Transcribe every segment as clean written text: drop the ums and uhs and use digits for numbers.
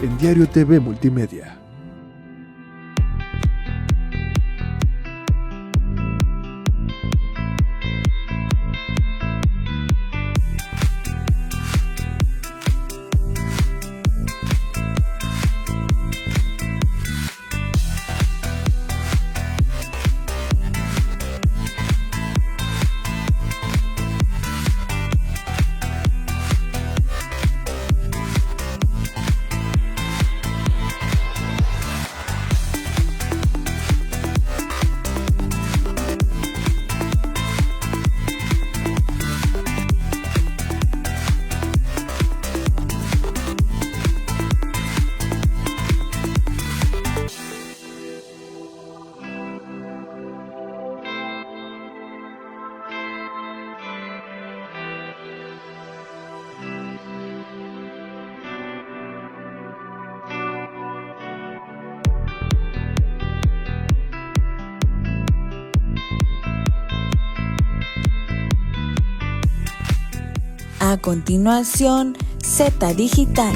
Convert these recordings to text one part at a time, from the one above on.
en Diario TV Multimedia. A continuación, Z Digital.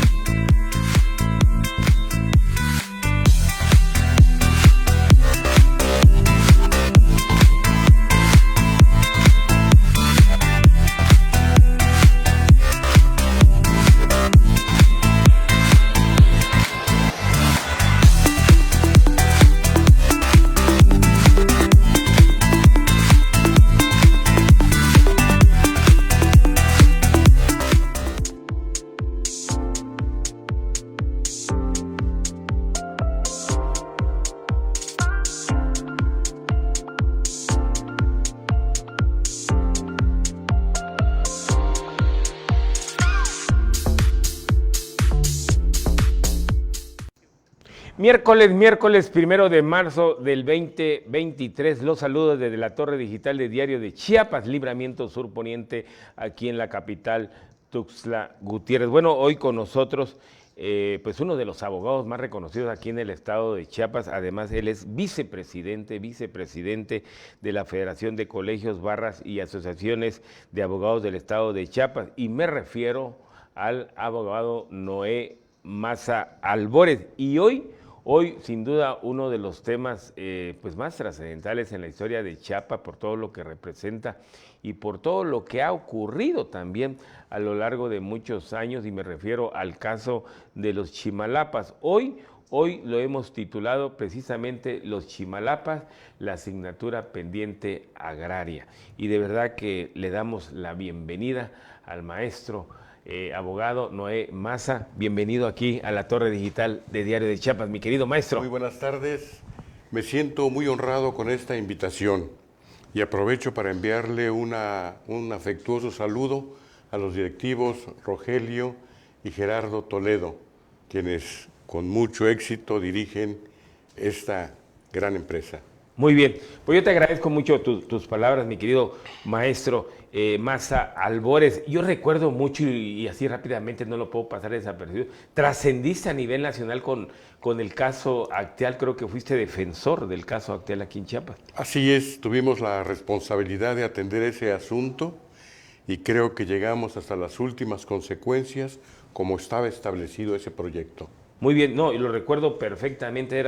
Miércoles 1 de marzo del 2023, los saludos desde la Torre Digital de Diario de Chiapas, Libramiento Sur Poniente, aquí en la capital Tuxtla Gutiérrez. Bueno, hoy con nosotros, pues uno de los abogados más reconocidos aquí en el estado de Chiapas, además él es vicepresidente de la Federación de Colegios, Barras y Asociaciones de Abogados del estado de Chiapas, y me refiero al abogado Noé Maza Albores, y hoy, sin duda, uno de los temas pues más trascendentales en la historia de Chiapas por todo lo que representa y por todo lo que ha ocurrido también a lo largo de muchos años, y me refiero al caso de los Chimalapas. Hoy lo hemos titulado precisamente Los Chimalapas, la asignatura pendiente agraria. Y de verdad que le damos la bienvenida al maestro abogado Noé Maza. Bienvenido aquí a la Torre Digital de Diario de Chiapas, mi querido maestro. Muy buenas tardes. Me siento muy honrado con esta invitación y aprovecho para enviarle un afectuoso saludo a los directivos Rogelio y Gerardo Toledo, quienes con mucho éxito dirigen esta gran empresa. Muy bien, pues yo te agradezco mucho tus palabras, mi querido maestro Maza Albores. Yo recuerdo mucho, y así rápidamente no lo puedo pasar desapercibido, trascendiste a nivel nacional con el caso Acteal. Creo que fuiste defensor del caso Acteal aquí en Chiapas. Así es, tuvimos la responsabilidad de atender ese asunto y creo que llegamos hasta las últimas consecuencias como estaba establecido ese proyecto. Muy bien, no, y lo recuerdo perfectamente,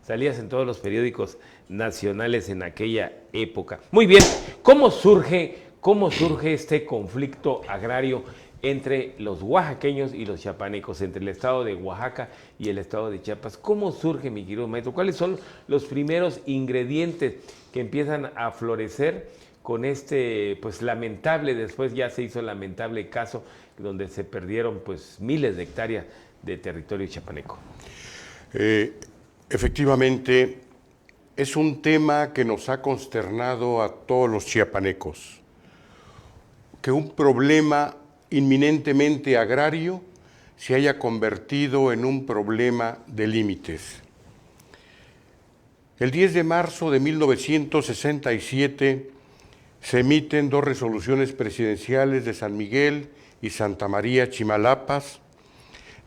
salías en todos los periódicos nacionales en aquella época. Muy bien, ¿cómo surge este conflicto agrario entre los oaxaqueños y los chiapanecos, entre el estado de Oaxaca y el estado de Chiapas? ¿Cómo surge, mi querido maestro? ¿Cuáles son los primeros ingredientes que empiezan a florecer con este, pues lamentable, después ya se hizo lamentable caso donde se perdieron pues miles de hectáreas de territorio chiapaneco? Efectivamente, es un tema que nos ha consternado a todos los chiapanecos, que un problema inminentemente agrario se haya convertido en un problema de límites. El 10 de marzo de 1967 se emiten dos resoluciones presidenciales de San Miguel y Santa María Chimalapas,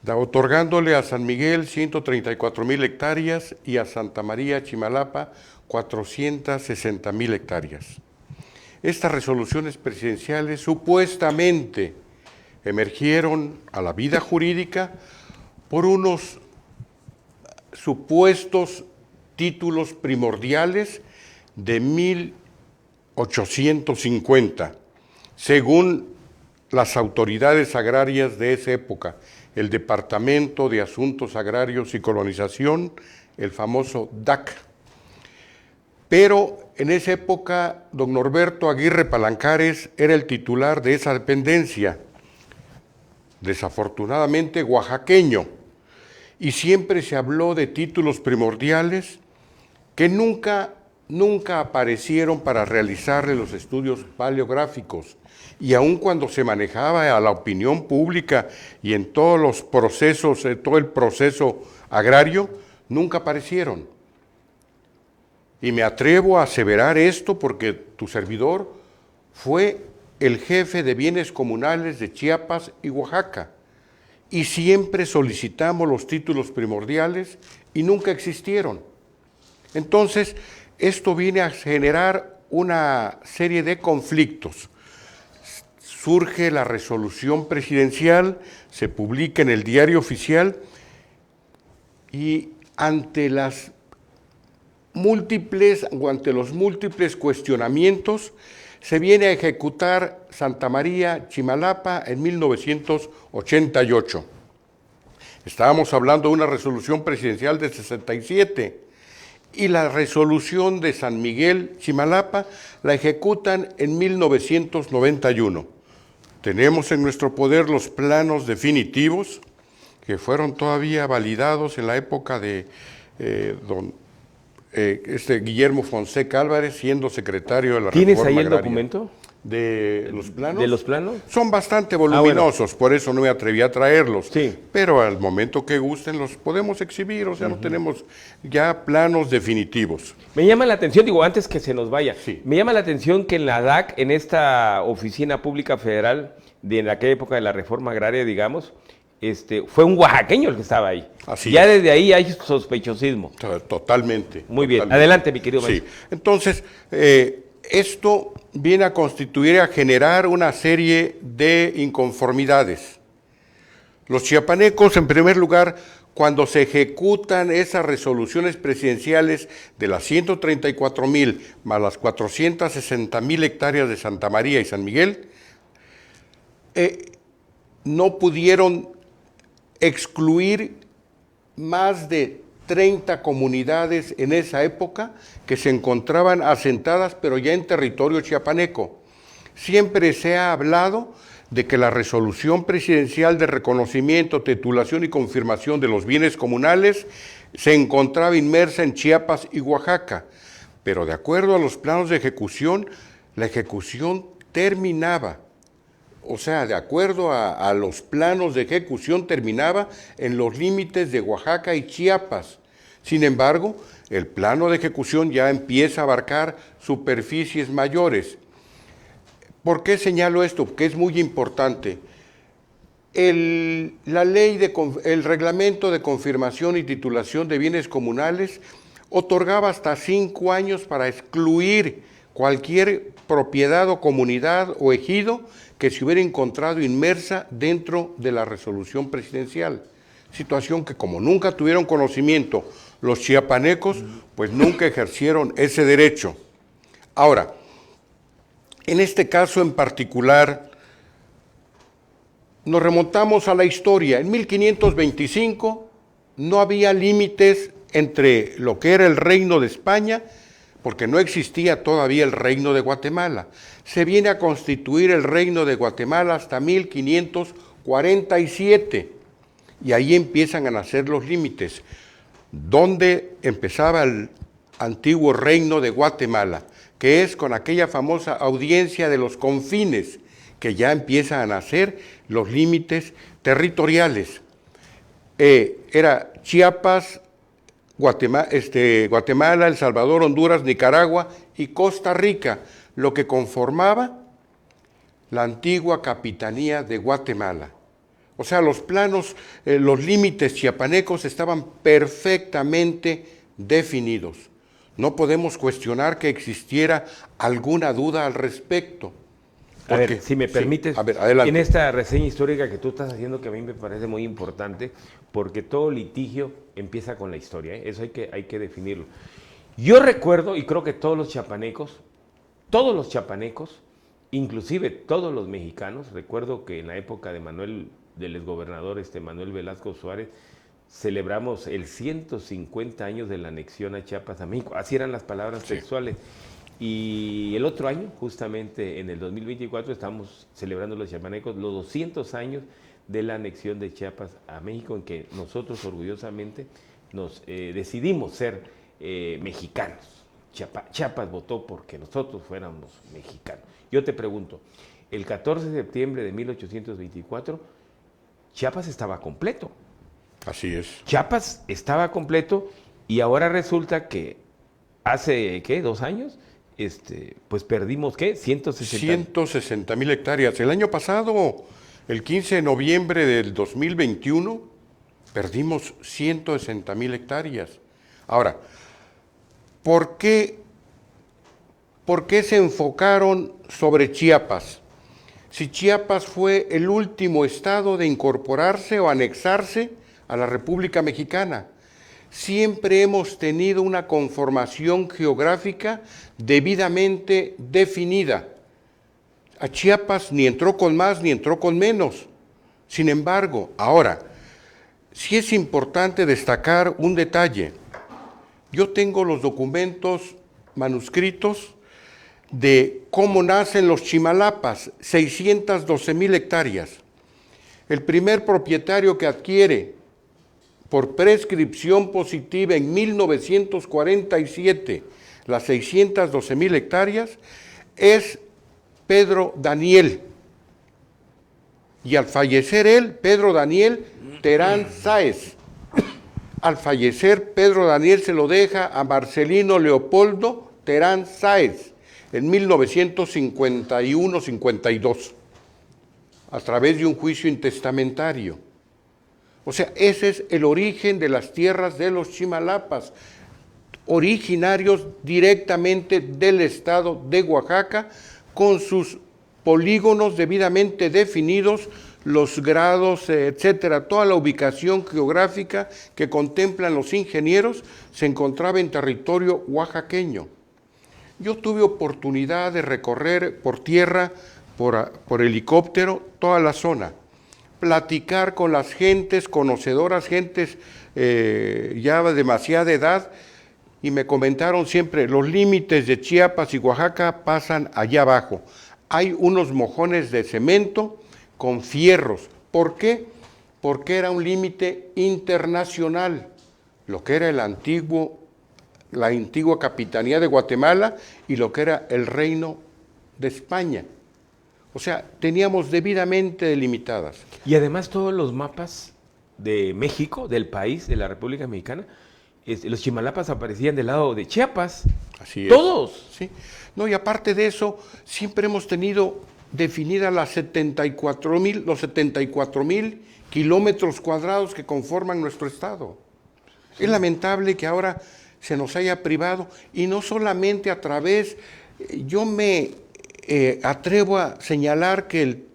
otorgándole a San Miguel 134,000 hectáreas y a Santa María Chimalapa 460,000 hectáreas. Estas resoluciones presidenciales supuestamente emergieron a la vida jurídica por unos supuestos títulos primordiales de 1850, según las autoridades agrarias de esa época, el Departamento de Asuntos Agrarios y Colonización, el famoso DAC. Pero en esa época, don Norberto Aguirre Palancares era el titular de esa dependencia, desafortunadamente oaxaqueño, y siempre se habló de títulos primordiales que nunca aparecieron para realizarle los estudios paleográficos, y aun cuando se manejaba a la opinión pública y en todos los procesos, todo el proceso agrario, nunca aparecieron. Y me atrevo a aseverar esto porque tu servidor fue el jefe de bienes comunales de Chiapas y Oaxaca, y siempre solicitamos los títulos primordiales y nunca existieron. Entonces, esto viene a generar una serie de conflictos. Surge la resolución presidencial, se publica en el Diario Oficial, y ante los múltiples cuestionamientos, se viene a ejecutar Santa María Chimalapa en 1988. Estábamos hablando de una resolución presidencial de 67, y la resolución de San Miguel Chimalapa la ejecutan en 1991. Tenemos en nuestro poder los planos definitivos que fueron todavía validados en la época de Guillermo Fonseca Álvarez, siendo secretario de la Reforma ¿Tienes ahí el Agraria. documento? ¿De los planos? ¿De los planos? Son bastante voluminosos, bueno. Por eso no me atreví a traerlos. Sí. Pero al momento que gusten los podemos exhibir, o sea, no tenemos ya planos definitivos. Me llama la atención, digo, antes que se nos vaya, Sí. me llama la atención que en la DAC, en esta oficina pública federal, en aquella época de la reforma agraria, digamos, fue un oaxaqueño el que estaba ahí. Así ya es. desde ahí hay sospechosismo. Totalmente. Muy bien. Totalmente. Adelante, mi querido Sí. maestro. Entonces, esto viene a constituir, a generar una serie de inconformidades. Los chiapanecos, en primer lugar, cuando se ejecutan esas resoluciones presidenciales de las 134,000 más las 460,000 hectáreas de Santa María y San Miguel, no pudieron excluir más de 30 comunidades en esa época que se encontraban asentadas, pero ya en territorio chiapaneco. Siempre se ha hablado de que la resolución presidencial de reconocimiento, titulación y confirmación de los bienes comunales se encontraba inmersa en Chiapas y Oaxaca, pero de acuerdo a los planos de ejecución, la ejecución terminaba. O sea, de acuerdo a los planos de ejecución, terminaba en los límites de Oaxaca y Chiapas. Sin embargo, el plano de ejecución ya empieza a abarcar superficies mayores. ¿Por qué señalo esto? Porque es muy importante. El reglamento de confirmación y titulación de bienes comunales otorgaba hasta 5 años para excluir cualquier propiedad o comunidad o ejido que se hubiera encontrado inmersa dentro de la resolución presidencial. Situación que, como nunca tuvieron conocimiento los chiapanecos, pues nunca ejercieron ese derecho. Ahora, en este caso en particular, nos remontamos a la historia. En 1525 no había límites entre lo que era el Reino de España, porque no existía todavía el Reino de Guatemala. Se viene a constituir el Reino de Guatemala hasta 1547, y ahí empiezan a nacer los límites. ¿Dónde empezaba el antiguo Reino de Guatemala? Que es con aquella famosa audiencia de los confines, que ya empiezan a nacer los límites territoriales. Era Chiapas, Guatemala, El Salvador, Honduras, Nicaragua y Costa Rica, lo que conformaba la antigua Capitanía de Guatemala. O sea, los planos, los límites chiapanecos estaban perfectamente definidos. No podemos cuestionar que existiera alguna duda al respecto. A ver, Porque- si me sí, permites, a ver, adelante. en esta reseña histórica que tú estás haciendo, que a mí me parece muy importante, porque todo litigio empieza con la historia, ¿eh? Eso hay que definirlo. Yo recuerdo, y creo que todos los chapanecos, inclusive todos los mexicanos, recuerdo que en la época de del exgobernador Manuel Velasco Suárez, celebramos el 150 años de la anexión a Chiapas a México. Así eran las palabras textuales. Y el otro año, justamente en el 2024, estamos celebrando los chapanecos los 200 años de la anexión de Chiapas a México, en que nosotros orgullosamente nos decidimos ser mexicanos. Chiapas votó porque nosotros fuéramos mexicanos. Yo te pregunto, el 14 de septiembre de 1824, Chiapas estaba completo. Así es. Chiapas estaba completo y ahora resulta que hace, ¿qué? 2 años, pues perdimos, ¿qué? 160,000 hectáreas. El año pasado, el 15 de noviembre del 2021, perdimos 160,000 hectáreas. Ahora, ¿por qué se enfocaron sobre Chiapas? Si Chiapas fue el último estado de incorporarse o anexarse a la República Mexicana. Siempre hemos tenido una conformación geográfica debidamente definida. A Chiapas ni entró con más ni entró con menos. Sin embargo, ahora, sí es importante destacar un detalle. Yo tengo los documentos manuscritos de cómo nacen los Chimalapas, 612,000 hectáreas. El primer propietario que adquiere por prescripción positiva en 1947 las 612,000 hectáreas es Pedro Daniel. Y al fallecer él, Pedro Daniel Terán Sáez. Al fallecer, Pedro Daniel se lo deja a Marcelino Leopoldo Terán Sáez en 1951-52, a través de un juicio intestamentario. O sea, ese es el origen de las tierras de los Chimalapas, originarios directamente del estado de Oaxaca, con sus polígonos debidamente definidos, los grados, etcétera. Toda la ubicación geográfica que contemplan los ingenieros se encontraba en territorio oaxaqueño. Yo tuve oportunidad de recorrer por tierra, por helicóptero, toda la zona, platicar con las gentes conocedoras, gentes ya de demasiada edad, y me comentaron siempre, los límites de Chiapas y Oaxaca pasan allá abajo. Hay unos mojones de cemento con fierros. ¿Por qué? Porque era un límite internacional, lo que era la antigua Capitanía de Guatemala y lo que era el Reino de España. O sea, teníamos debidamente delimitadas. Y además todos los mapas de México, del país, de la República Mexicana, los Chimalapas aparecían del lado de Chiapas. Así es. Todos. Sí. No, y aparte de eso, siempre hemos tenido definidas los 74,000 kilómetros cuadrados que conforman nuestro estado. Sí. Es lamentable que ahora se nos haya privado, y no solamente a través, yo me atrevo a señalar que el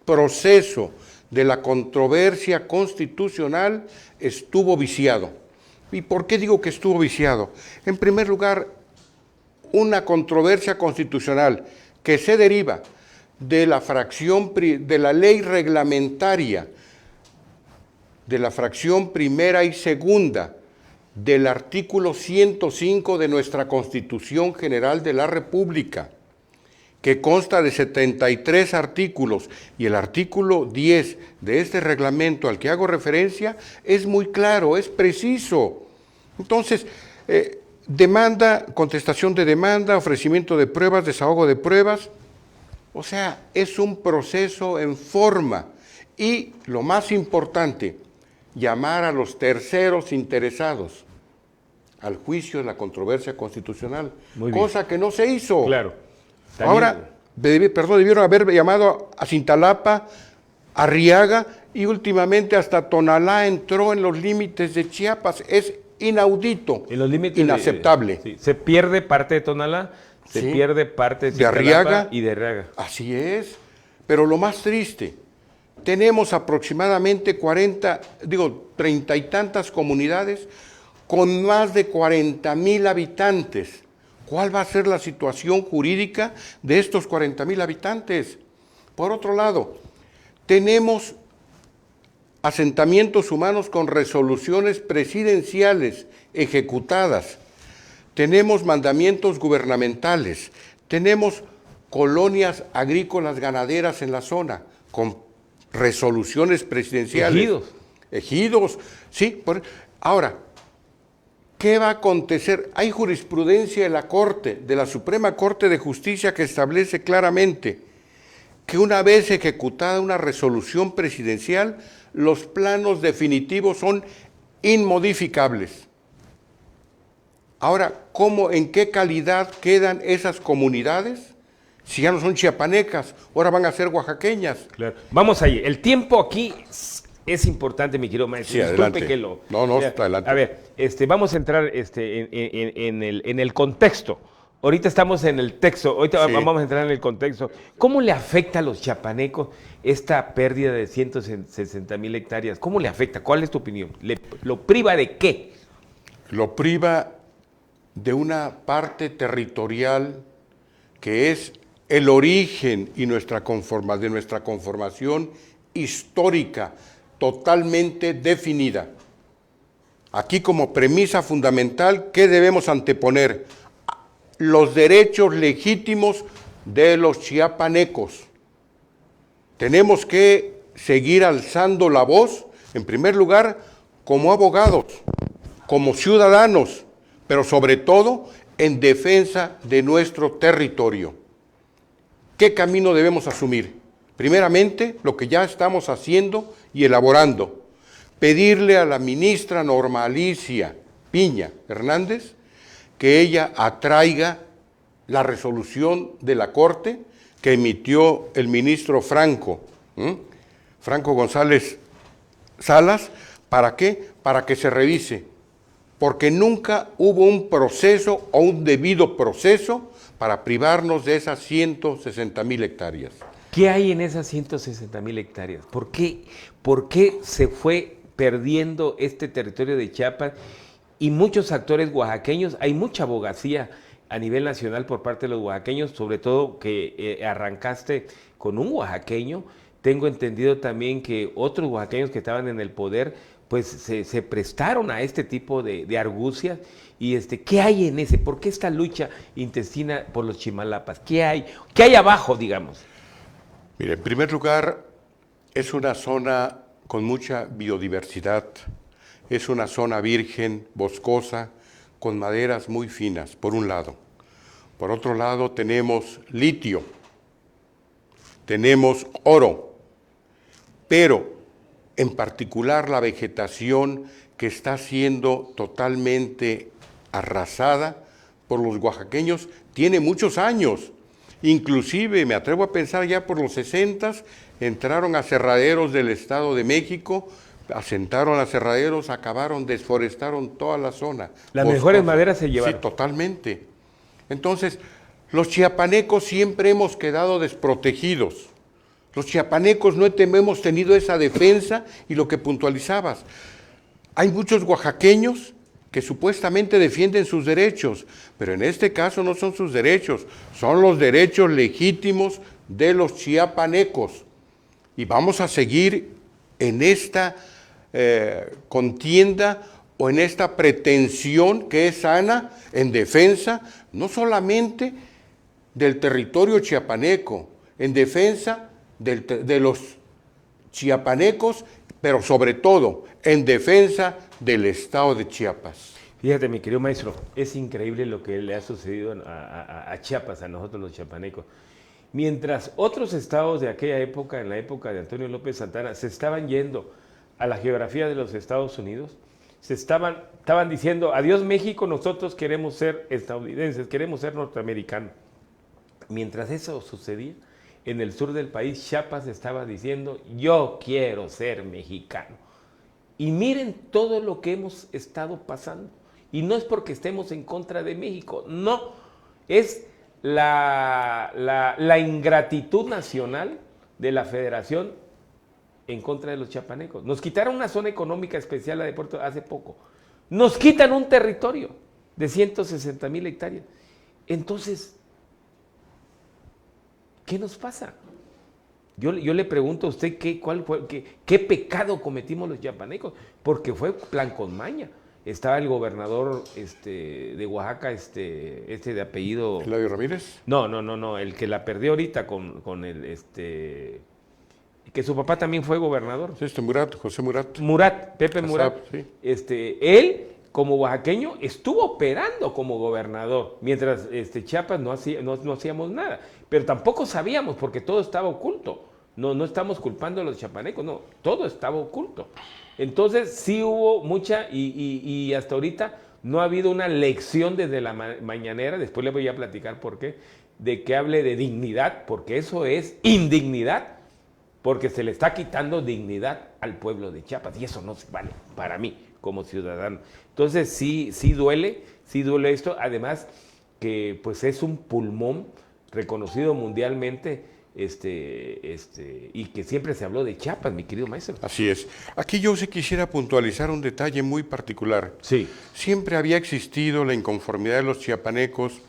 proceso de la controversia constitucional estuvo viciado. ¿Y por qué digo que estuvo viciado? En primer lugar, una controversia constitucional que se deriva de la fracción de la ley reglamentaria, de la fracción primera y segunda del artículo 105 de nuestra Constitución General de la República, que consta de 73 artículos, y el artículo 10 de este reglamento al que hago referencia es muy claro, es preciso. Entonces, demanda, contestación de demanda, ofrecimiento de pruebas, desahogo de pruebas, o sea, es un proceso en forma. Y lo más importante, llamar a los terceros interesados al juicio de la controversia constitucional, cosa que no se hizo. Claro. También. Ahora, debieron haber llamado a Cintalapa, a Arriaga, y últimamente hasta Tonalá entró en los límites de Chiapas. Es inaudito, En los límites inaceptable. sí, se pierde parte de Tonalá, Se ¿sí? pierde parte De Arriaga y de Arriaga. Así es, pero lo más triste, tenemos aproximadamente 30 y tantas comunidades con más de 40,000 habitantes. ¿Cuál va a ser la situación jurídica de estos 40,000 habitantes? Por otro lado, tenemos asentamientos humanos con resoluciones presidenciales ejecutadas, tenemos mandamientos gubernamentales, tenemos colonias agrícolas ganaderas en la zona con resoluciones presidenciales. Ejidos. Ejidos, sí. Ahora, ¿qué va a acontecer? Hay jurisprudencia de la Corte, de la Suprema Corte de Justicia, que establece claramente que una vez ejecutada una resolución presidencial, los planos definitivos son inmodificables. Ahora, ¿cómo, en qué calidad quedan esas comunidades? Si ya no son chiapanecas, ahora van a ser oaxaqueñas. Claro. Vamos allí. El tiempo aquí es importante, mi querido maestro. Sí, Disculpe adelante. que lo... No, Mira, está adelante. A ver, vamos a entrar en el contexto. Ahorita estamos en el texto, ahorita Sí. vamos a entrar en el contexto. ¿Cómo le afecta a los chiapanecos esta pérdida de 160,000 hectáreas? ¿Cómo le afecta? ¿Cuál es tu opinión? ¿Lo priva de qué? Lo priva de una parte territorial que es el origen y de nuestra conformación histórica totalmente definida. Aquí, como premisa fundamental, ¿qué debemos anteponer? Los derechos legítimos de los chiapanecos. Tenemos que seguir alzando la voz, en primer lugar, como abogados, como ciudadanos, pero sobre todo en defensa de nuestro territorio. ¿Qué camino debemos asumir? Primeramente, lo que ya estamos haciendo y elaborando, pedirle a la ministra Norma Alicia Piña Hernández que ella atraiga la resolución de la Corte que emitió el ministro Franco González Salas. ¿Para qué? Para que se revise, porque nunca hubo un proceso o un debido proceso para privarnos de esas 160,000 hectáreas. ¿Qué hay en esas 160,000 hectáreas? ¿Por qué se fue perdiendo este territorio de Chiapas? Y muchos actores oaxaqueños, hay mucha abogacía a nivel nacional por parte de los oaxaqueños, sobre todo que arrancaste con un oaxaqueño. Tengo entendido también que otros oaxaqueños que estaban en el poder, pues se prestaron a este tipo de argucias. Y ¿qué hay en ese? ¿Por qué esta lucha intestina por los Chimalapas? ¿Qué hay abajo, digamos? Mire, en primer lugar, es una zona con mucha biodiversidad. Es una zona virgen, boscosa, con maderas muy finas, por un lado. Por otro lado, tenemos litio, tenemos oro, pero en particular la vegetación que está siendo totalmente arrasada por los oaxaqueños tiene muchos años. Inclusive, me atrevo a pensar, ya por los 60s, entraron aserraderos del Estado de México, asentaron aserraderos, desforestaron toda la zona. Las mejores maderas se llevaron. Sí, totalmente. Entonces, los chiapanecos siempre hemos quedado desprotegidos. Los chiapanecos no hemos tenido esa defensa, y lo que puntualizabas, hay muchos oaxaqueños que supuestamente defienden sus derechos, pero en este caso no son sus derechos, son los derechos legítimos de los chiapanecos. Y vamos a seguir en esta contienda o en esta pretensión que es sana en defensa no solamente del territorio chiapaneco, en defensa de los chiapanecos, pero sobre todo en defensa del estado de Chiapas. Fíjate, mi querido maestro, es increíble lo que le ha sucedido a Chiapas, a nosotros los chiapanecos. Mientras otros estados de aquella época, en la época de Antonio López Santana, se estaban yendo a la geografía de los Estados Unidos, estaban diciendo, adiós México, nosotros queremos ser estadounidenses, queremos ser norteamericanos. Mientras eso sucedía, en el sur del país, Chiapas estaba diciendo, yo quiero ser mexicano. Y miren todo lo que hemos estado pasando. Y no es porque estemos en contra de México, no, es la ingratitud nacional de la federación en contra de los chiapanecos. Nos quitaron una zona económica especial, la de Puerto, hace poco. Nos quitan un territorio de 160,000 hectáreas. Entonces, ¿qué nos pasa? Yo le pregunto a usted qué pecado cometimos los chiapanecos, porque fue plan con maña. Estaba el gobernador de Oaxaca, de apellido... ¿Eladio Ramírez? No, el que la perdió ahorita con el... que su papá también fue gobernador. José Murat. Pepe Murat. Sí. Él, como oaxaqueño, estuvo operando como gobernador, mientras Chiapas no hacíamos nada. Pero tampoco sabíamos, porque todo estaba oculto. No estamos culpando a los chiapanecos, no, todo estaba oculto. Entonces sí hubo mucha, y hasta ahorita no ha habido una lección desde la mañanera, después le voy a platicar por qué, de que hable de dignidad, porque eso es indignidad, porque se le está quitando dignidad al pueblo de Chiapas, y eso no se vale para mí como ciudadano. Entonces sí duele esto, además que pues es un pulmón reconocido mundialmente, y que siempre se habló de Chiapas, mi querido maestro. Así es. Aquí yo sí quisiera puntualizar un detalle muy particular. Sí. Siempre había existido la inconformidad de los chiapanecos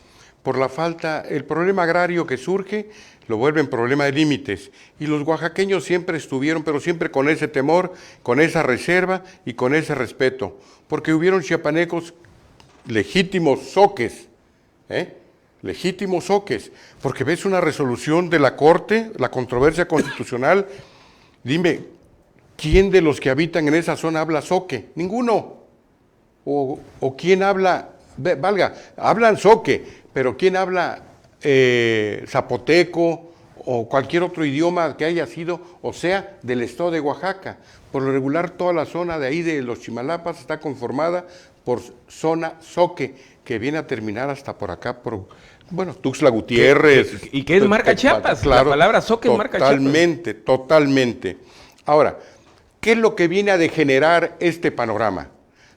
por la falta, el problema agrario que surge lo vuelven problema de límites. Y los oaxaqueños siempre estuvieron, pero siempre con ese temor, con esa reserva y con ese respeto. Porque hubieron chiapanecos legítimos zoques, legítimos zoques, porque ves una resolución de la Corte, la controversia constitucional, dime, ¿quién de los que habitan en esa zona habla zoque? Ninguno. O quién habla, hablan zoque, pero ¿quién habla zapoteco o cualquier otro idioma que haya sido, o sea, del estado de Oaxaca? Por lo regular, toda la zona de ahí de los Chimalapas está conformada por zona zoque, que viene a terminar hasta por acá, Tuxtla Gutiérrez. ¿Y qué es marca Chiapas? Claro, la palabra zoque es marca Chiapas. Totalmente. Ahora, ¿qué es lo que viene a degenerar este panorama?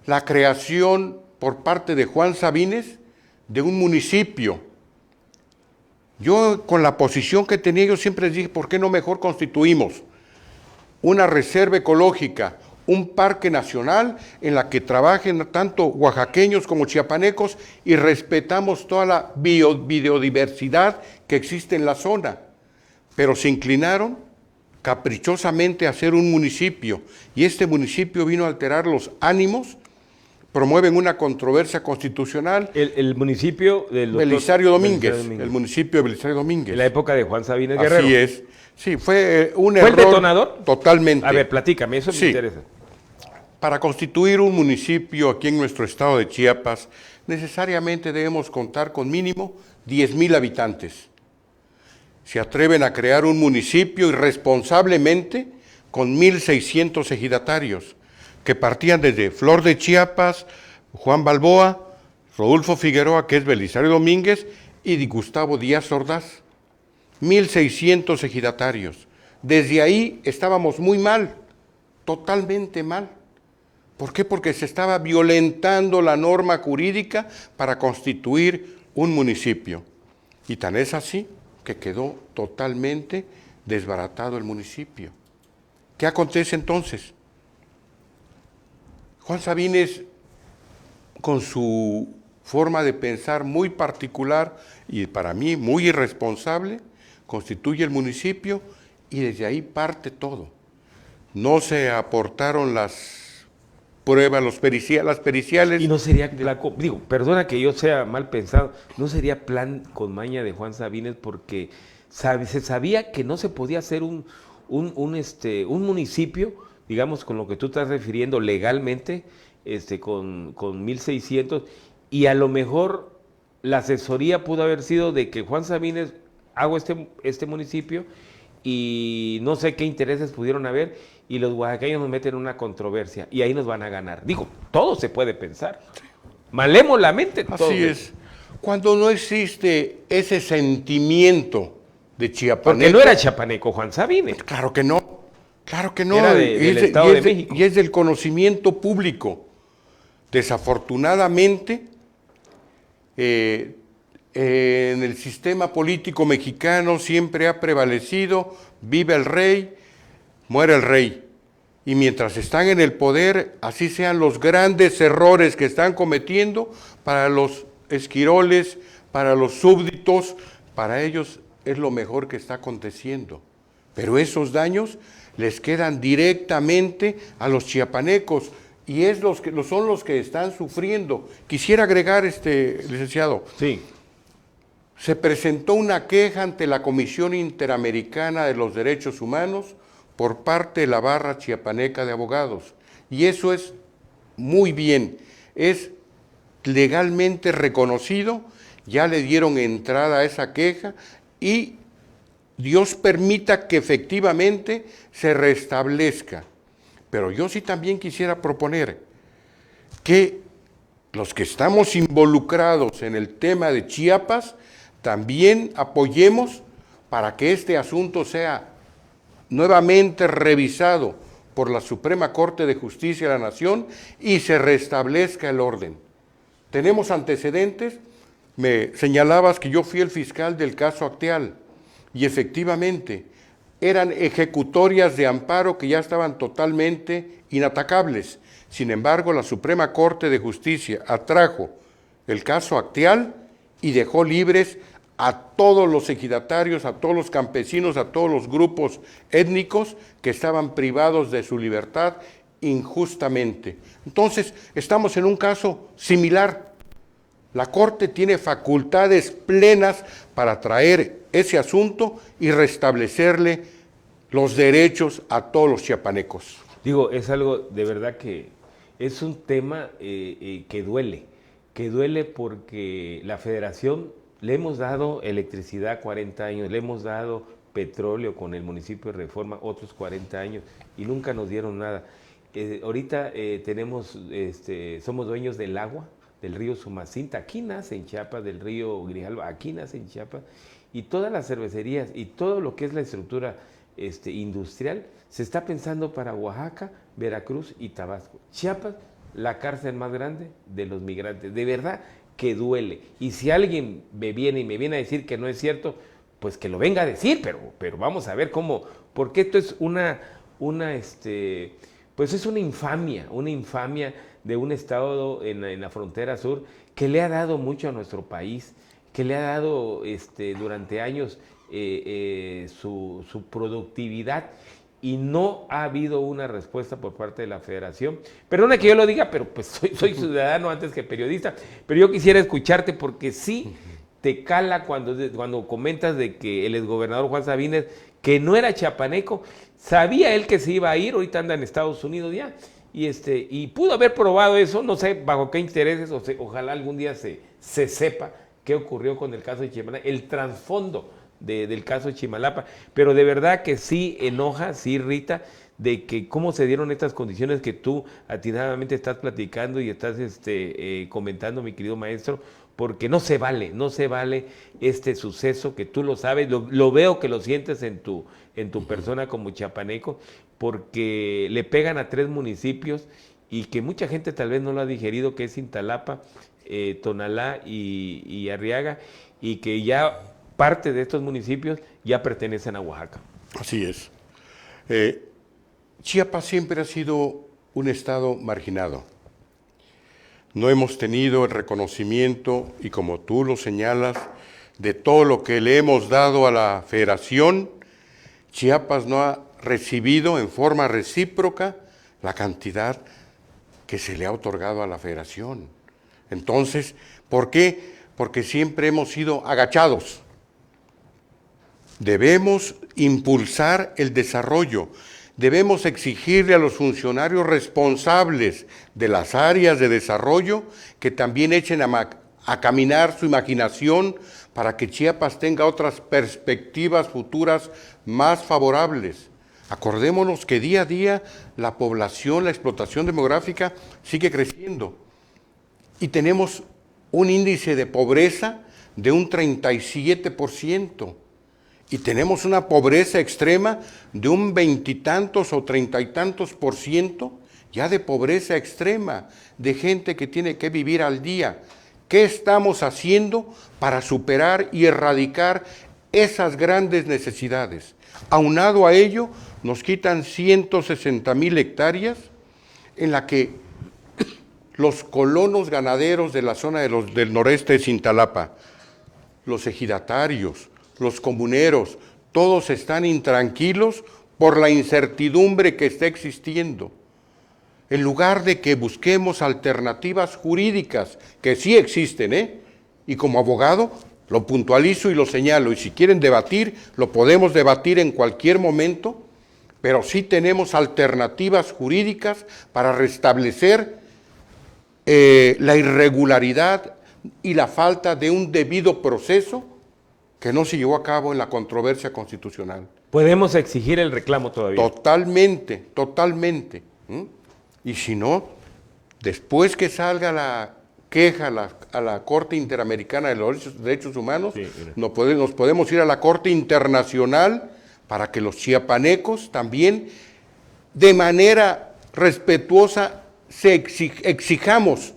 La creación por parte de Juan Sabines de un municipio. Yo, con la posición que tenía, yo siempre les dije, ¿por qué no mejor constituimos una reserva ecológica, un parque nacional en la que trabajen tanto oaxaqueños como chiapanecos y respetamos toda la biodiversidad que existe en la zona? Pero se inclinaron caprichosamente a hacer un municipio, y este municipio vino a alterar los ánimos, promueven una controversia constitucional. El municipio del doctor Belisario Domínguez, el municipio de Belisario Domínguez. En la época de Juan Sabines Guerrero. Así es. Sí, fue un error. ¿Fue el detonador? Totalmente. A ver, platícame, eso me interesa. Para constituir un municipio aquí en nuestro estado de Chiapas, necesariamente debemos contar con mínimo 10,000 habitantes. Se atreven a crear un municipio irresponsablemente con 1,600 ejidatarios, que partían desde Flor de Chiapas, Juan Balboa, Rodolfo Figueroa, que es Belisario Domínguez, y Gustavo Díaz Ordaz. 1,600 ejidatarios. Desde ahí estábamos muy mal, totalmente mal. ¿Por qué? Porque se estaba violentando la norma jurídica para constituir un municipio. Y tan es así que quedó totalmente desbaratado el municipio. ¿Qué acontece entonces? Juan Sabines, con su forma de pensar muy particular y para mí muy irresponsable, constituye el municipio y desde ahí parte todo. No se aportaron las pruebas, las periciales. Y no sería, perdona que yo sea mal pensado, no sería plan con maña de Juan Sabines, porque se sabía que no se podía hacer un municipio, digamos, con lo que tú estás refiriendo legalmente, con 1,600, y a lo mejor la asesoría pudo haber sido de que Juan Sabines hago este municipio y no sé qué intereses pudieron haber, y los oaxaqueños nos meten en una controversia y ahí nos van a ganar. Todo se puede pensar. Malémolamente todo. Así es. Cuando no existe ese sentimiento de chiapaneco. Porque no era chiapaneco Juan Sabines. Claro que no. Claro que no. Era del Estado de México. Y es del conocimiento público. Desafortunadamente, En el sistema político mexicano siempre ha prevalecido, vive el rey, muere el rey. Y mientras están en el poder, así sean los grandes errores que están cometiendo, para los esquiroles, para los súbditos, para ellos es lo mejor que está aconteciendo. Pero esos daños les quedan directamente a los chiapanecos y son los que están sufriendo. Quisiera agregar, licenciado. Sí. Se presentó una queja ante la Comisión Interamericana de los Derechos Humanos por parte de la Barra Chiapaneca de Abogados. Y eso es muy bien, es legalmente reconocido, ya le dieron entrada a esa queja y Dios permita que efectivamente se restablezca. Pero yo sí también quisiera proponer que los que estamos involucrados en el tema de Chiapas también apoyemos para que este asunto sea nuevamente revisado por la Suprema Corte de Justicia de la Nación y se restablezca el orden. Tenemos antecedentes, me señalabas que yo fui el fiscal del caso Acteal y efectivamente eran ejecutorias de amparo que ya estaban totalmente inatacables. Sin embargo, la Suprema Corte de Justicia atrajo el caso Acteal y dejó libres a todos los ejidatarios, a todos los campesinos, a todos los grupos étnicos que estaban privados de su libertad injustamente. Entonces, estamos en un caso similar. La Corte tiene facultades plenas para traer ese asunto y restablecerle los derechos a todos los chiapanecos. Digo, es algo de verdad que es un tema que duele porque la Federación le hemos dado electricidad 40 años, le hemos dado petróleo con el municipio de Reforma otros 40 años y nunca nos dieron nada. Ahorita somos dueños del agua, del río Sumacinta, aquí nace en Chiapas, del río Grijalva, aquí nace en Chiapas, y todas las cervecerías y todo lo que es la estructura industrial se está pensando para Oaxaca, Veracruz y Tabasco. Chiapas, la cárcel más grande de los migrantes, de verdad que duele. Y si alguien me viene a decir que no es cierto, pues que lo venga a decir, pero vamos a ver cómo, porque esto es pues es una infamia de un estado en la frontera sur que le ha dado mucho a nuestro país, que le ha dado durante años su productividad y no ha habido una respuesta por parte de la Federación. Perdona que yo lo diga, pero pues soy ciudadano antes que periodista, pero yo quisiera escucharte porque sí te cala cuando comentas de que el exgobernador Juan Sabines, que no era chiapaneco, sabía él que se iba a ir, ahorita anda en Estados Unidos ya, y pudo haber probado eso, no sé bajo qué intereses, ojalá algún día se sepa qué ocurrió con el caso de Chimalapa, el trasfondo del caso de Chimalapa, pero de verdad que sí enoja, sí irrita, de que cómo se dieron estas condiciones que tú atinadamente estás platicando y estás comentando, mi querido maestro, porque no se vale este suceso, que tú lo sabes, lo veo que lo sientes en tu persona como chiapaneco, porque le pegan a 3 municipios y que mucha gente tal vez no lo ha digerido, que es Cintalapa, Tonalá y Arriaga, y que ya parte de estos municipios ya pertenecen a Oaxaca. Así es. Chiapas siempre ha sido un estado marginado. No hemos tenido el reconocimiento, y como tú lo señalas, de todo lo que le hemos dado a la Federación. Chiapas no ha recibido en forma recíproca la cantidad que se le ha otorgado a la Federación. Entonces, ¿por qué? Porque siempre hemos sido agachados. Debemos impulsar el desarrollo. Debemos exigirle a los funcionarios responsables de las áreas de desarrollo que también echen a caminar su imaginación para que Chiapas tenga otras perspectivas futuras más favorables. Acordémonos que día a día la población, la explotación demográfica sigue creciendo y tenemos un índice de pobreza de un 37%. Y tenemos una pobreza extrema de un 20 y tantos o 30 y tantos % ya de pobreza extrema, de gente que tiene que vivir al día. ¿Qué estamos haciendo para superar y erradicar esas grandes necesidades? Aunado a ello, nos quitan 160,000 hectáreas en la que los colonos ganaderos de la zona del noreste de Cintalapa, los ejidatarios, los comuneros, todos están intranquilos por la incertidumbre que está existiendo. En lugar de que busquemos alternativas jurídicas, que sí existen, y como abogado lo puntualizo y lo señalo, y si quieren debatir, lo podemos debatir en cualquier momento, pero sí tenemos alternativas jurídicas para restablecer la irregularidad y la falta de un debido proceso que no se llevó a cabo en la controversia constitucional. Podemos exigir el reclamo todavía. Totalmente, totalmente. Y si no, después que salga la queja a la Corte Interamericana de los Derechos Humanos, sí, nos podemos ir a la Corte Internacional para que los chiapanecos también, de manera respetuosa, exijamos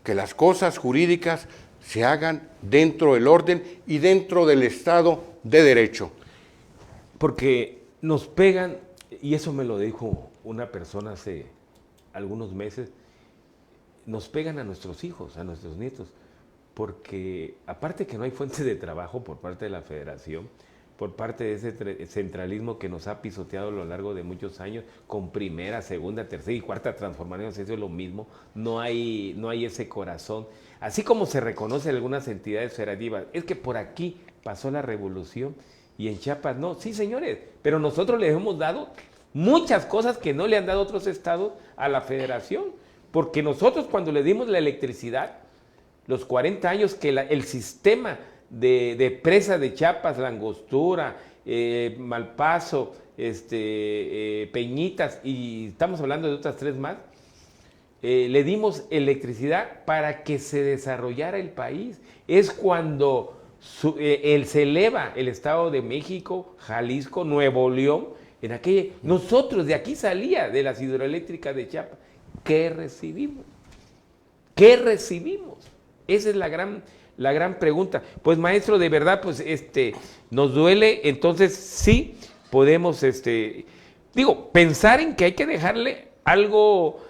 que las cosas jurídicas se hagan dentro del orden y dentro del Estado de Derecho. Porque nos pegan, y eso me lo dijo una persona hace algunos meses, nos pegan a nuestros hijos, a nuestros nietos, porque aparte que no hay fuente de trabajo por parte de la Federación, por parte de ese centralismo que nos ha pisoteado a lo largo de muchos años, con primera, segunda, tercera y cuarta transformaciones, eso es lo mismo, no hay ese corazón. Así como se reconoce en algunas entidades federativas, es que por aquí pasó la revolución y en Chiapas no. Sí, señores, pero nosotros les hemos dado muchas cosas que no le han dado otros estados a la Federación, porque nosotros cuando le dimos la electricidad, los 40 años que el sistema de presa de Chiapas, La Angostura, Malpaso, Peñitas, y estamos hablando de otras 3 más, le dimos electricidad para que se desarrollara el país. Es cuando se eleva el Estado de México, Jalisco, Nuevo León, nosotros de aquí salía de las hidroeléctricas de Chiapas. ¿Qué recibimos? ¿Qué recibimos? Esa es la gran pregunta. Pues maestro, de verdad, pues nos duele, entonces sí podemos, pensar en que hay que dejarle algo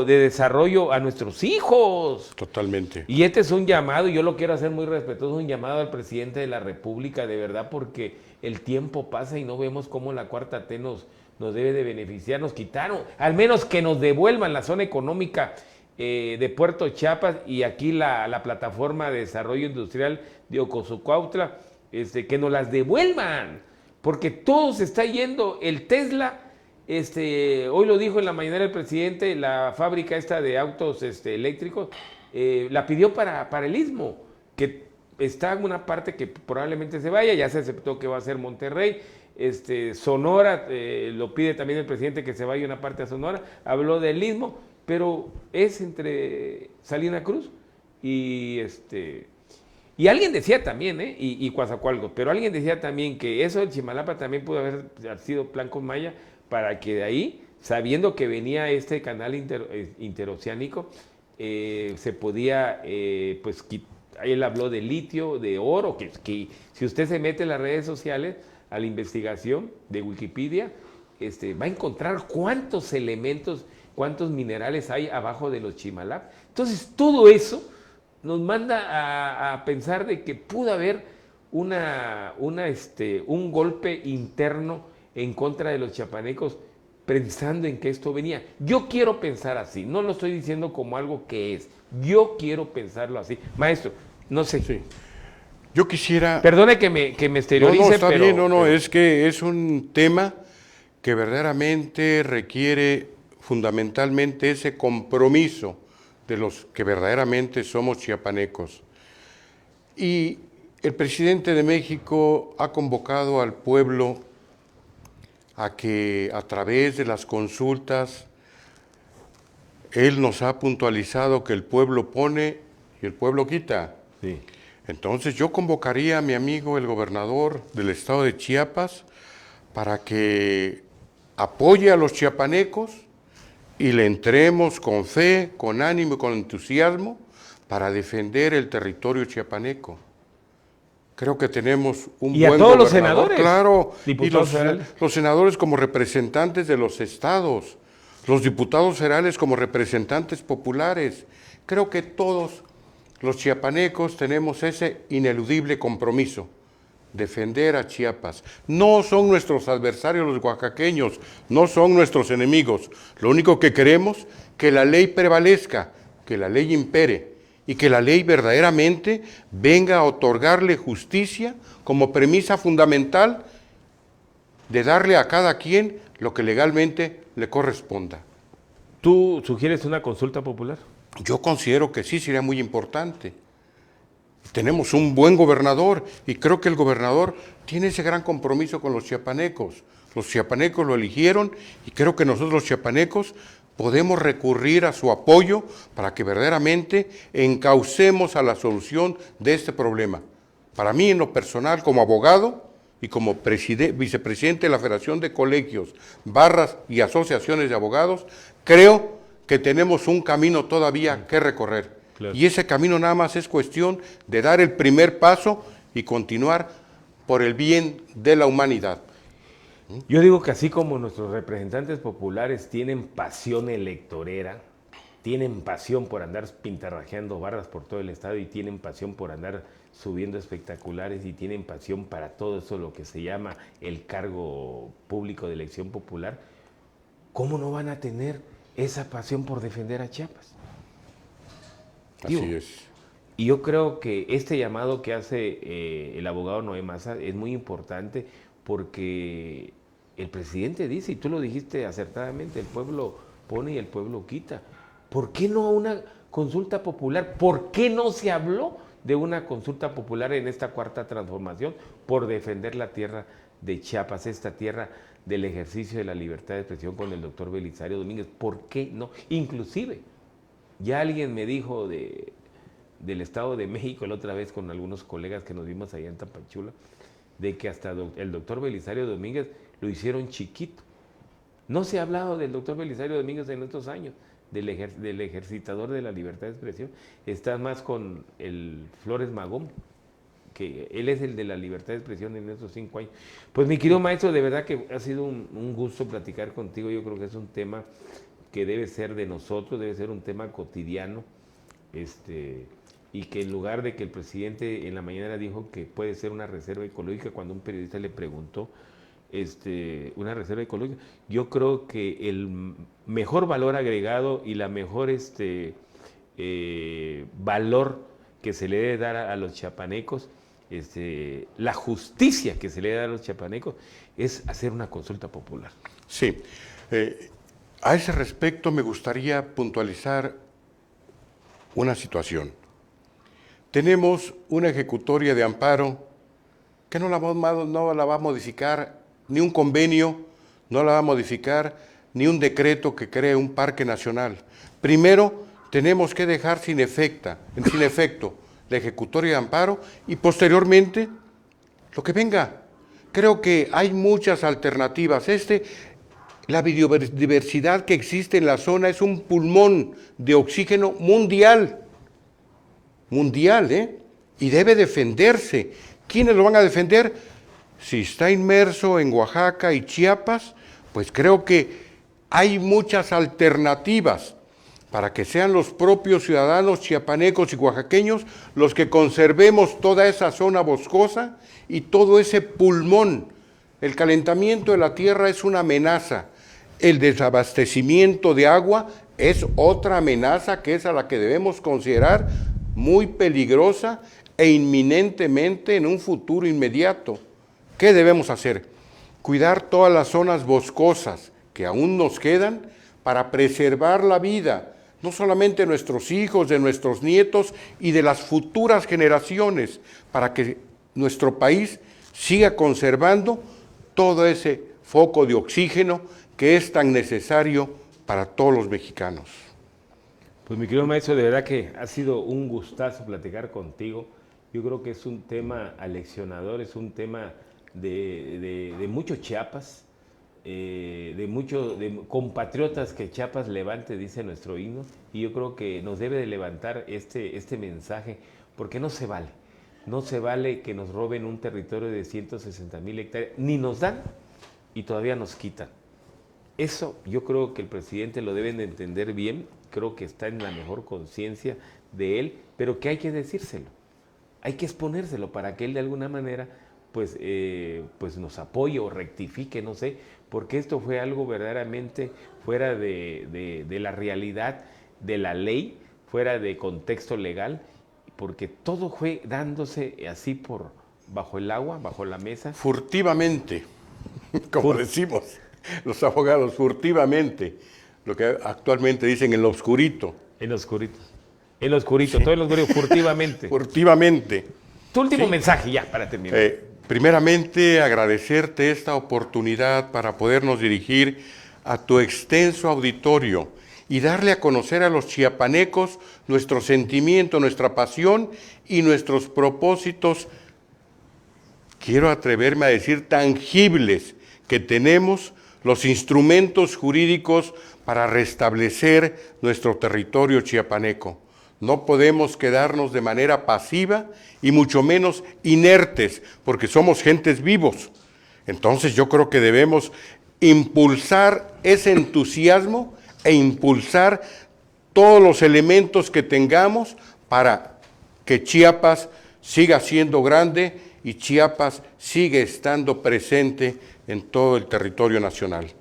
de desarrollo a nuestros hijos. Totalmente. Y este es un llamado, y yo lo quiero hacer muy respetuoso, un llamado al presidente de la República, de verdad, porque el tiempo pasa y no vemos cómo la Cuarta T nos debe de beneficiar. Nos quitaron, al menos que nos devuelvan la zona económica de Puerto Chiapas y aquí la plataforma de desarrollo industrial de Ocosocuautla, que nos las devuelvan, porque todo se está yendo. El Tesla, hoy lo dijo en la mañanera el presidente, la fábrica esta de autos eléctricos, la pidió para el Istmo, que está en una parte que probablemente se vaya, ya se aceptó que va a ser Monterrey. Sonora, lo pide también el presidente que se vaya una parte a Sonora, habló del Istmo, pero es entre Salina Cruz y alguien decía también, y Coatzacoalcos, pero alguien decía también que eso del Chimalapa también pudo haber sido plan con Maya para que de ahí, sabiendo que venía este canal interoceánico, se podía, él habló de litio, de oro, que si usted se mete en las redes sociales a la investigación de Wikipedia, va a encontrar cuántos elementos, cuántos minerales hay abajo de los Chimalapa. Entonces, todo eso nos manda a pensar de que pudo haber un golpe interno en contra de los chiapanecos, pensando en que esto venía. Yo quiero pensar así, no lo estoy diciendo como algo que es, yo quiero pensarlo así. Maestro, no sé. Sí. Yo quisiera... Perdone que me exteriorice, no, está pero... bien, pero... es que es un tema que verdaderamente requiere fundamentalmente ese compromiso de los que verdaderamente somos chiapanecos. Y el presidente de México ha convocado al pueblo a que a través de las consultas, él nos ha puntualizado que el pueblo pone y el pueblo quita. Sí. Entonces yo convocaría a mi amigo el gobernador del estado de Chiapas para que apoye a los chiapanecos y le entremos con fe, con ánimo y con entusiasmo para defender el territorio chiapaneco. Creo que tenemos un Y buen a todos los gobernador, senadores, claro, y diputados federales. los senadores como representantes de los estados, los diputados federales como representantes populares. Creo que todos los chiapanecos tenemos ese ineludible compromiso, defender a Chiapas. No son nuestros adversarios los oaxaqueños, no son nuestros enemigos. Lo único que queremos, que la ley prevalezca, que la ley impere y que la ley verdaderamente venga a otorgarle justicia como premisa fundamental de darle a cada quien lo que legalmente le corresponda. ¿Tú sugieres una consulta popular? Yo considero que sí sería muy importante. Tenemos un buen gobernador y creo que el gobernador tiene ese gran compromiso con los chiapanecos. Los chiapanecos lo eligieron y creo que nosotros los chiapanecos podemos recurrir a su apoyo para que verdaderamente encaucemos a la solución de este problema. Para mí, en lo personal, como abogado y como vicepresidente de la Federación de Colegios, Barras y Asociaciones de Abogados, creo que tenemos un camino todavía que recorrer. Claro. Y ese camino nada más es cuestión de dar el primer paso y continuar por el bien de la humanidad. Yo digo que así como nuestros representantes populares tienen pasión electorera, tienen pasión por andar pintarrajeando barras por todo el estado y tienen pasión por andar subiendo espectaculares y tienen pasión para todo eso, lo que se llama el cargo público de elección popular, ¿cómo no van a tener esa pasión por defender a Chiapas? Así es. Y yo creo que este llamado que hace el abogado Noé Maza es muy importante porque el presidente dice, y tú lo dijiste acertadamente, el pueblo pone y el pueblo quita. ¿Por qué no una consulta popular? ¿Por qué no se habló de una consulta popular en esta cuarta transformación por defender la tierra de Chiapas, esta tierra del ejercicio de la libertad de expresión con el doctor Belisario Domínguez? ¿Por qué no? Inclusive, ya alguien me dijo del Estado de México la otra vez con algunos colegas que nos vimos allá en Tapachula, de que hasta el doctor Belisario Domínguez lo hicieron chiquito. No se ha hablado del doctor Belisario Domínguez en estos años, del ejercitador de la libertad de expresión. Está más con el Flores Magón, que él es el de la libertad de expresión en estos 5 años. Pues mi querido maestro, de verdad que ha sido un gusto platicar contigo. Yo creo que es un tema que debe ser de nosotros, debe ser un tema cotidiano, y que en lugar de que el presidente en la mañana dijo que puede ser una reserva ecológica, cuando un periodista le preguntó una reserva ecológica, yo creo que el mejor valor agregado y la mejor valor que se le debe dar a los chiapanecos, la justicia que se le debe dar a los chiapanecos, es hacer una consulta popular. Sí. A ese respecto me gustaría puntualizar una situación. Tenemos una ejecutoria de amparo que no la va a modificar ni un convenio, no la va a modificar ni un decreto que cree un parque nacional. Primero, tenemos que dejar sin efecto la ejecutoria de amparo y posteriormente lo que venga. Creo que hay muchas alternativas. La biodiversidad que existe en la zona es un pulmón de oxígeno mundial, y debe defenderse. ¿Quiénes lo van a defender? Si está inmerso en Oaxaca y Chiapas, pues creo que hay muchas alternativas para que sean los propios ciudadanos chiapanecos y oaxaqueños los que conservemos toda esa zona boscosa y todo ese pulmón. El calentamiento de la tierra es una amenaza. El desabastecimiento de agua es otra amenaza que es a la que debemos considerar muy peligrosa e inminentemente en un futuro inmediato. ¿Qué debemos hacer? Cuidar todas las zonas boscosas que aún nos quedan para preservar la vida, no solamente de nuestros hijos, de nuestros nietos y de las futuras generaciones, para que nuestro país siga conservando todo ese foco de oxígeno que es tan necesario para todos los mexicanos. Pues mi querido maestro, de verdad que ha sido un gustazo platicar contigo. Yo creo que es un tema aleccionador, es un tema de mucho Chiapas, de muchos compatriotas que Chiapas levante, dice nuestro himno, y yo creo que nos debe de levantar este mensaje, porque no se vale que nos roben un territorio de 160,000 hectáreas, ni nos dan y todavía nos quitan. Eso yo creo que el presidente lo deben de entender bien, creo que está en la mejor conciencia de él, pero que hay que decírselo, hay que exponérselo para que él de alguna manera pues nos apoye o rectifique, no sé, porque esto fue algo verdaderamente fuera de la realidad, de la ley, fuera de contexto legal, porque todo fue dándose así bajo el agua, bajo la mesa. Furtivamente, como decimos los abogados, furtivamente, lo que actualmente dicen en lo oscurito. En lo oscurito, sí. Todo en lo oscurito, furtivamente. Furtivamente. Tu último Sí. mensaje ya, para terminar. Primeramente, agradecerte esta oportunidad para podernos dirigir a tu extenso auditorio y darle a conocer a los chiapanecos nuestro sentimiento, nuestra pasión y nuestros propósitos, quiero atreverme a decir tangibles, que tenemos los instrumentos jurídicos para restablecer nuestro territorio chiapaneco. No podemos quedarnos de manera pasiva y mucho menos inertes, porque somos gentes vivos. Entonces yo creo que debemos impulsar ese entusiasmo e impulsar todos los elementos que tengamos para que Chiapas siga siendo grande y Chiapas siga estando presente en todo el territorio nacional.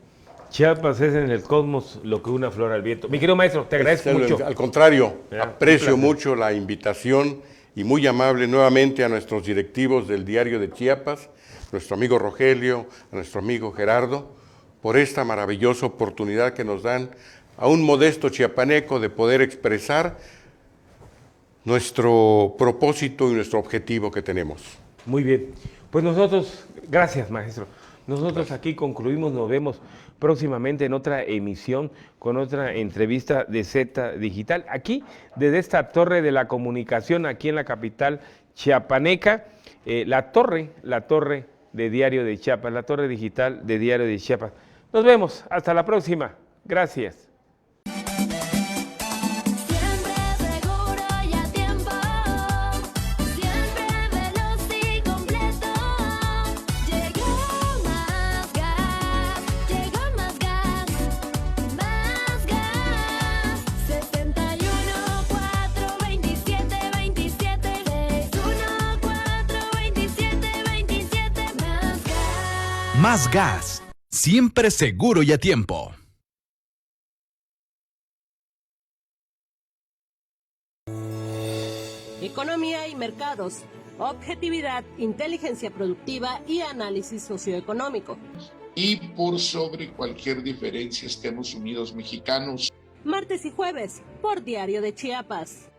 Chiapas es en el cosmos lo que una flor al viento. Mi querido maestro, te agradezco mucho. Al contrario, aprecio un placer. mucho la invitación y muy amable nuevamente a nuestros directivos del Diario de Chiapas, nuestro amigo Rogelio, a nuestro amigo Gerardo, por esta maravillosa oportunidad que nos dan a un modesto chiapaneco de poder expresar nuestro propósito y nuestro objetivo que tenemos. Muy bien. Pues nosotros, gracias maestro. Nosotros aquí concluimos, nos vemos próximamente en otra emisión con otra entrevista de Z Digital, aquí desde esta torre de la comunicación, aquí en la capital chiapaneca, la torre de Diario de Chiapas, la torre digital de Diario de Chiapas. Nos vemos, hasta la próxima. Gracias. Más gas, siempre seguro y a tiempo. Economía y mercados, objetividad, inteligencia productiva y análisis socioeconómico. Y por sobre cualquier diferencia estemos unidos mexicanos. Martes y jueves por Diario de Chiapas.